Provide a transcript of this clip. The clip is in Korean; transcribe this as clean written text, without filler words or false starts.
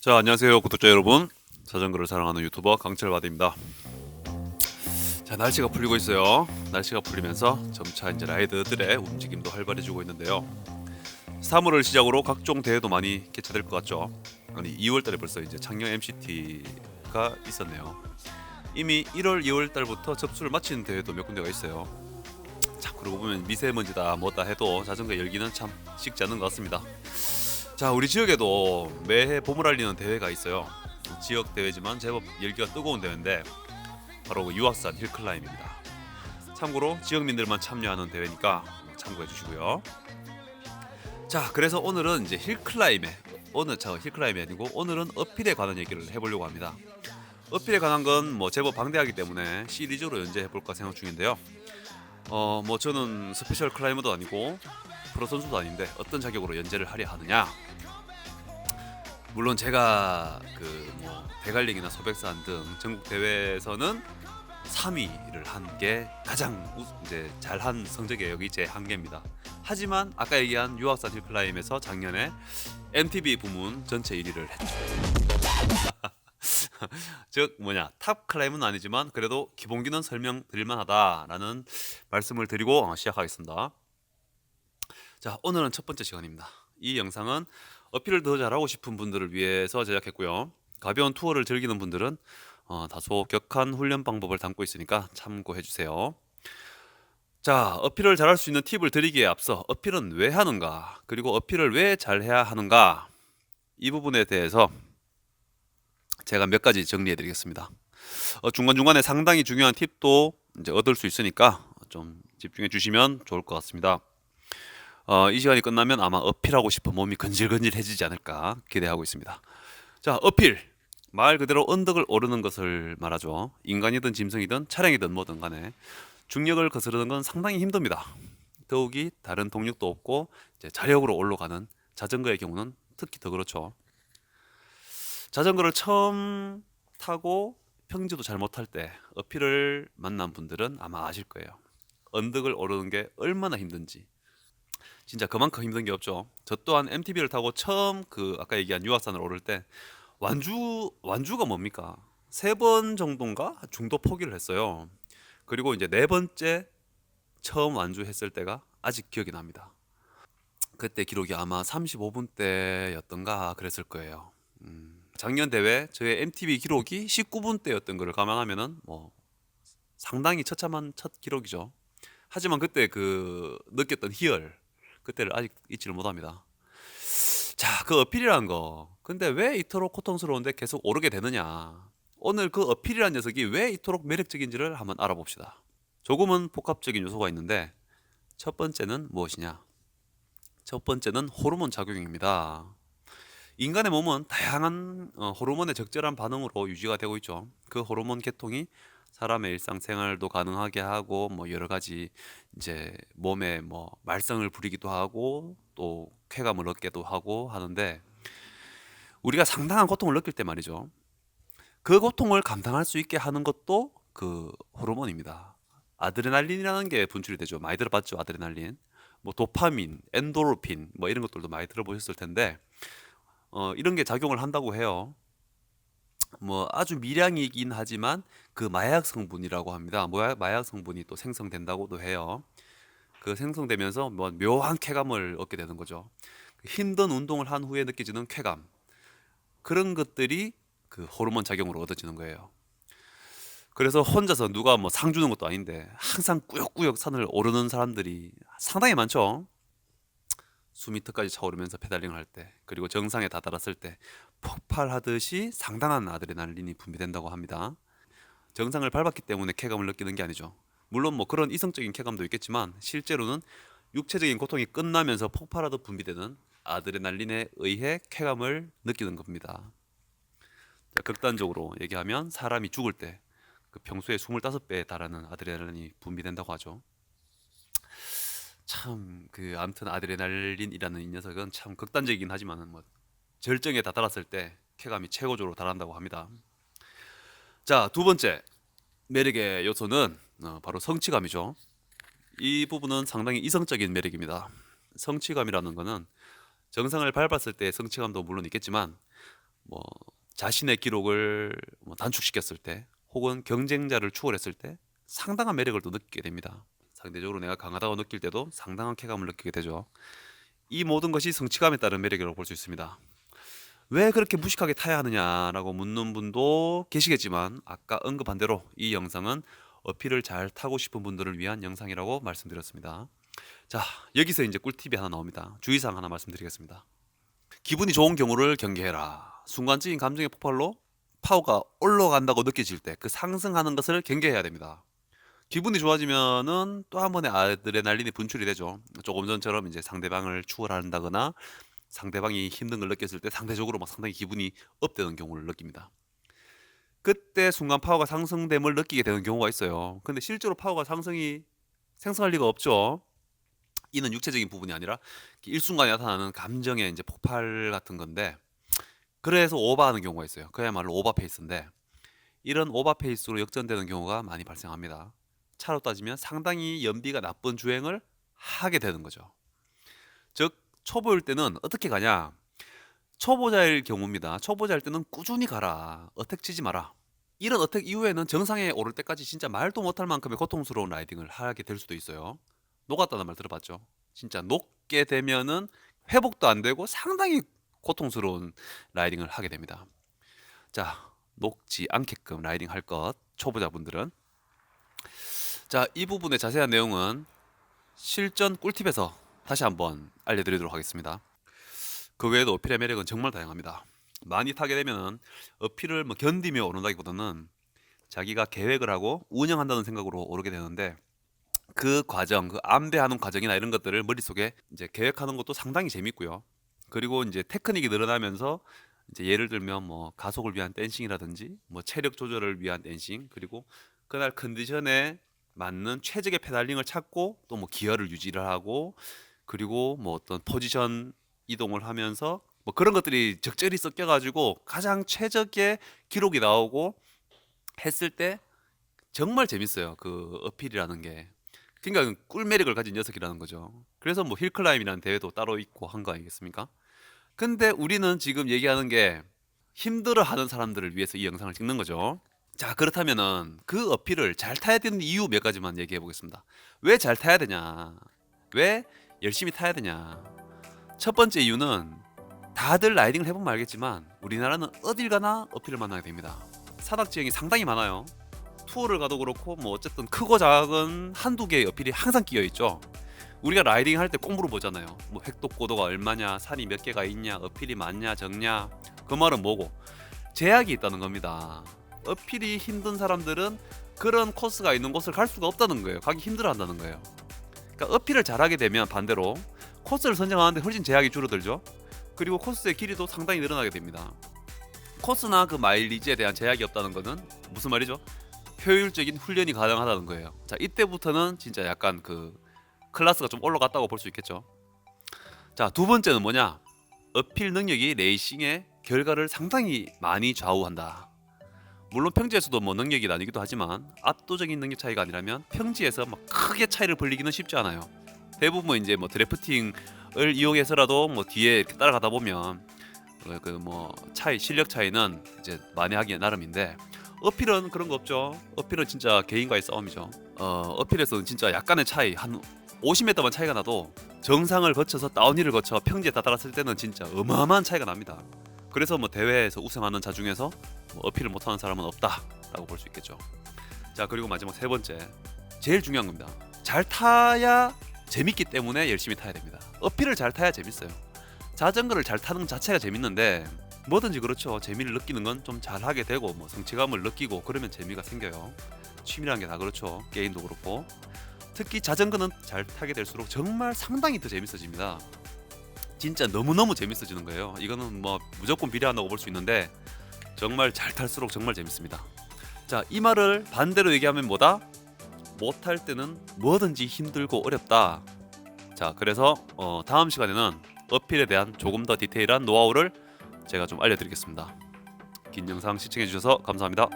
자, 안녕하세요, 구독자 여러분. 자전거를 사랑하는 유튜버 강철바디입니다. 자, 날씨가 풀리고 있어요. 날씨가 풀리면서 점차 이제 라이더들의 움직임도 활발해지고 있는데요. 3월을 시작으로 각종 대회도 많이 개최될 것 같죠. 아니, 2월달에 벌써 이제 창녕 MCT가 있었네요. 이미 1월, 2월달부터 접수를 마친 대회도 몇 군데가 있어요. 자, 그러고 보면 미세먼지다 뭐다 해도 자전거 열기는 참 식지 않는 것 같습니다. 자, 우리 지역에도 매해 봄을 알리는 대회가 있어요. 지역 대회지만 제법 열기가 뜨거운 대회인데 바로 그 유학산 힐클라임입니다. 참고로 지역민들만 참여하는 대회니까 참고해 주시고요. 자, 그래서 오늘은 이제 힐클라임이 아니고 오늘은 어필에 관한 얘기를 해보려고 합니다. 어필에 관한 건 뭐 제법 방대하기 때문에 시리즈로 연재해 볼까 생각 중인데요. 뭐 저는 스페셜 클라이머도 아니고 프로 선수도 아닌데 어떤 자격으로 연재를 하려 하느냐? 물론 제가 그 뭐 대관령이나 소백산 등 전국 대회에서는 3위를 한 게 가장 이제 잘한 성적이에요. 여기 제 한계입니다. 하지만 아까 얘기한 유학산 힐클라임에서 작년에 MTB 부문 전체 1위를 했죠. 즉 탑 클라임은 아니지만 그래도 기본기는 설명드릴 만하다라는 말씀을 드리고 시작하겠습니다. 자, 오늘은 첫 번째 시간입니다. 이 영상은 어필을 더 잘하고 싶은 분들을 위해서 제작했고요. 가벼운 투어를 즐기는 분들은 다소 격한 훈련 방법을 담고 있으니까 참고해 주세요. 자, 어필을 잘할 수 있는 팁을 드리기에 앞서 어필은 왜 하는가, 그리고 어필을 왜 잘해야 하는가, 이 부분에 대해서 제가 몇 가지 정리해 드리겠습니다. 중간중간에 상당히 중요한 팁도 이제 얻을 수 있으니까 좀 집중해 주시면 좋을 것 같습니다. 이 시간이 끝나면 아마 어필하고 싶은 몸이 근질근질해지지 않을까 기대하고 있습니다. 자, 어필. 말 그대로 언덕을 오르는 것을 말하죠. 인간이든 짐승이든 차량이든 뭐든 간에 중력을 거스르는 건 상당히 힘듭니다. 더욱이 다른 동력도 없고 이제 자력으로 올라가는 자전거의 경우는 특히 더 그렇죠. 자전거를 처음 타고 평지도 잘 못할 때 어필을 만난 분들은 아마 아실 거예요. 언덕을 오르는 게 얼마나 힘든지. 진짜 그만큼 힘든 게 없죠. 저 또한 MTB를 타고 처음 그 아까 얘기한 유학산을 오를 때 완주가 뭡니까? 3번 정도인가 중도 포기를 했어요. 그리고 이제 4번째 처음 완주했을 때가 아직 기억이 납니다. 그때 기록이 아마 35분대였던가 그랬을 거예요. 작년 대회 저의 MTB 기록이 19분대였던 것을 감안하면은 뭐 상당히 처참한 첫 기록이죠. 하지만 그때 그 느꼈던 희열, 그때를 아직 잊지를 못합니다. 자, 그 어필이란 거. 근데 왜 이토록 고통스러운데 계속 오르게 되느냐? 오늘 그 어필이란 녀석이 왜 이토록 매력적인지를 한번 알아봅시다. 조금은 복합적인 요소가 있는데 첫 번째는 무엇이냐? 첫 번째는 호르몬 작용입니다. 인간의 몸은 다양한 호르몬의 적절한 반응으로 유지가 되고 있죠. 그 호르몬 계통이 사람의 일상생활도 가능하게 하고 뭐 여러 가지 이제 몸에 뭐 말썽을 부리기도 하고 또 쾌감을 얻기도 하고 하는데 우리가 상당한 고통을 느낄 때 말이죠. 그 고통을 감당할 수 있게 하는 것도 그 호르몬입니다. 아드레날린이라는 게 분출이 되죠. 많이 들어봤죠, 아드레날린. 뭐 도파민, 엔도르핀 뭐 이런 것들도 많이 들어보셨을 텐데 이런 게 작용을 한다고 해요. 뭐 아주 미량이긴 하지만 그 마약 성분이라고 합니다. 마약 성분이 또 생성된다고도 해요. 그 생성되면서 뭐 묘한 쾌감을 얻게 되는 거죠. 힘든 운동을 한 후에 느껴지는 쾌감. 그런 것들이 그 호르몬 작용으로 얻어지는 거예요. 그래서 혼자서 누가 뭐 상 주는 것도 아닌데 항상 꾸역꾸역 산을 오르는 사람들이 상당히 많죠. 수미터까지 차오르면서 페달링을 할 때, 그리고 정상에 다다랐을 때 폭발하듯이 상당한 아드레날린이 분비된다고 합니다. 정상을 밟았기 때문에 쾌감을 느끼는 게 아니죠. 물론 뭐 그런 이성적인 쾌감도 있겠지만 실제로는 육체적인 고통이 끝나면서 폭발하듯 분비되는 아드레날린에 의해 쾌감을 느끼는 겁니다. 극단적으로 얘기하면 사람이 죽을 때 그 평소에 25배에 달하는 아드레날린이 분비된다고 하죠. 참 그 아무튼 아드레날린이라는 이 녀석은 참 극단적이긴 하지만은 뭐 절정에 다다랐을 때 쾌감이 최고조로 달한다고 합니다. 자, 두 번째 매력의 요소는 바로 성취감이죠. 이 부분은 상당히 이성적인 매력입니다. 성취감이라는 거는 정상을 밟았을 때 성취감도 물론 있겠지만 뭐 자신의 기록을 뭐 단축시켰을 때 혹은 경쟁자를 추월했을 때 상당한 매력을 또 느끼게 됩니다. 상대적으로 내가 강하다고 느낄 때도 상당한 쾌감을 느끼게 되죠. 이 모든 것이 성취감에 따른 매력이라고 볼 수 있습니다. 왜 그렇게 무식하게 타야 하느냐라고 묻는 분도 계시겠지만 아까 언급한 대로 이 영상은 어필을 잘 타고 싶은 분들을 위한 영상이라고 말씀드렸습니다. 자, 여기서 이제 꿀팁이 하나 나옵니다. 주의사항 하나 말씀드리겠습니다. 기분이 좋은 경우를 경계해라. 순간적인 감정의 폭발로 파워가 올라간다고 느껴질 때 그 상승하는 것을 경계해야 됩니다. 기분이 좋아지면은 또 한 번의 아드레날린이 분출이 되죠. 조금 전처럼 이제 상대방을 추월한다거나 상대방이 힘든 걸 느꼈을 때 상대적으로 막 상당히 기분이 업되는 경우를 느낍니다. 그때 순간 파워가 상승됨을 느끼게 되는 경우가 있어요. 근데 실제로 파워가 상승이 생성할 리가 없죠. 이는 육체적인 부분이 아니라 일순간에 나타나는 감정의 이제 폭발 같은 건데, 그래서 오버하는 경우가 있어요. 그야말로 오버페이스인데, 이런 오버페이스로 역전되는 경우가 많이 발생합니다. 차로 따지면 상당히 연비가 나쁜 주행을 하게 되는 거죠. 즉 초보일 때는 어떻게 가냐? 초보자일 경우입니다. 초보자일 때는 꾸준히 가라. 어택 치지 마라. 이런 어택 이후에는 정상에 오를 때까지 진짜 말도 못할 만큼의 고통스러운 라이딩을 하게 될 수도 있어요. 녹았다는 말 들어봤죠? 진짜 녹게 되면은 회복도 안 되고 상당히 고통스러운 라이딩을 하게 됩니다. 자, 녹지 않게끔 라이딩 할 것, 초보자분들은. 자, 이 부분의 자세한 내용은 실전 꿀팁에서 다시 한번 알려드리도록 하겠습니다. 그 외에도 어필의 매력은 정말 다양합니다. 많이 타게 되면 어필을 뭐 견디며 오른다기보다는 자기가 계획을 하고 운영한다는 생각으로 오르게 되는데, 그 과정, 그 암대하는 과정이나 이런 것들을 머릿속에 이제 계획하는 것도 상당히 재밌고요. 그리고 이제 테크닉이 늘어나면서 이제 예를 들면 뭐 가속을 위한 댄싱이라든지 뭐 체력 조절을 위한 댄싱, 그리고 그날 컨디션에 맞는 최적의 페달링을 찾고 또 뭐 기어를 유지를 하고, 그리고 뭐 어떤 포지션 이동을 하면서 뭐 그런 것들이 적절히 섞여가지고 가장 최적의 기록이 나오고 했을 때 정말 재밌어요. 그 어필이라는 게. 그러니까 꿀 매력을 가진 녀석이라는 거죠. 그래서 뭐 힐클라임이라는 대회도 따로 있고 한 거 아니겠습니까? 근데 우리는 지금 얘기하는 게 힘들어하는 사람들을 위해서 이 영상을 찍는 거죠. 자, 그렇다면은 그 어필을 잘 타야 되는 이유 몇 가지만 얘기해 보겠습니다. 왜 잘 타야 되냐? 왜 열심히 타야 되냐? 첫 번째 이유는 다들 라이딩을 해보면 알겠지만 우리나라는 어딜 가나 어필을 만나게 됩니다. 산악 지형이 상당히 많아요. 투어를 가도 그렇고 뭐 어쨌든 크고 작은 한두 개의 어필이 항상 끼어 있죠. 우리가 라이딩 할 때 꼭 물어보잖아요. 뭐 획독고도가 얼마냐, 산이 몇 개가 있냐, 어필이 많냐 적냐. 그 말은 뭐고? 제약이 있다는 겁니다. 어필이 힘든 사람들은 그런 코스가 있는 곳을 갈 수가 없다는 거예요. 가기 힘들어한다는 거예요. 그러니까 어필을 잘하게 되면 반대로 코스를 선정하는데 훨씬 제약이 줄어들죠. 그리고 코스의 길이도 상당히 늘어나게 됩니다. 코스나 그 마일리지에 대한 제약이 없다는 것은 무슨 말이죠? 효율적인 훈련이 가능하다는 거예요. 자, 이때부터는 진짜 약간 그 클래스가 좀 올라갔다고 볼 수 있겠죠. 자, 두 번째는 뭐냐? 어필 능력이 레이싱의 결과를 상당히 많이 좌우한다. 물론 평지에서도 뭐 능력이 나뉘기도 하지만 압도적인 능력 차이가 아니라면 평지에서 막 크게 차이를 벌리기는 쉽지 않아요. 대부분 이제 뭐 드래프팅을 이용해서라도 뭐 뒤에 이렇게 따라가다 보면 그 뭐 차이, 실력 차이는 이제 만회하기 나름인데, 어필은 그런 거 없죠. 어필은 진짜 개인과의 싸움이죠. 어필에서는 진짜 약간의 차이, 한 50m만 차이가 나도 정상을 거쳐서 다운힐을 거쳐 평지에 다다랐을 때는 진짜 어마어마한 차이가 납니다. 그래서 뭐 대회에서 우승하는 자 중에서 뭐 어필을 못하는 사람은 없다라고 볼 수 있겠죠. 자, 그리고 마지막 세 번째, 제일 중요한 겁니다. 잘 타야 재밌기 때문에 열심히 타야 됩니다. 어필을 잘 타야 재밌어요. 자전거를 잘 타는 자체가 재밌는데 뭐든지 그렇죠. 재미를 느끼는 건 좀 잘하게 되고 뭐 성취감을 느끼고 그러면 재미가 생겨요. 취미라는 게 다 그렇죠. 게임도 그렇고. 특히 자전거는 잘 타게 될수록 정말 상당히 더 재밌어집니다. 진짜 너무너무 재밌어지는 거예요. 이거는 뭐 무조건 비례한다고 볼 수 있는데 정말 잘 탈수록 정말 재밌습니다. 자, 이 말을 반대로 얘기하면 뭐다? 못할 때는 뭐든지 힘들고 어렵다. 자, 그래서 다음 시간에는 어필에 대한 조금 더 디테일한 노하우를 제가 좀 알려드리겠습니다. 긴 영상 시청해주셔서 감사합니다.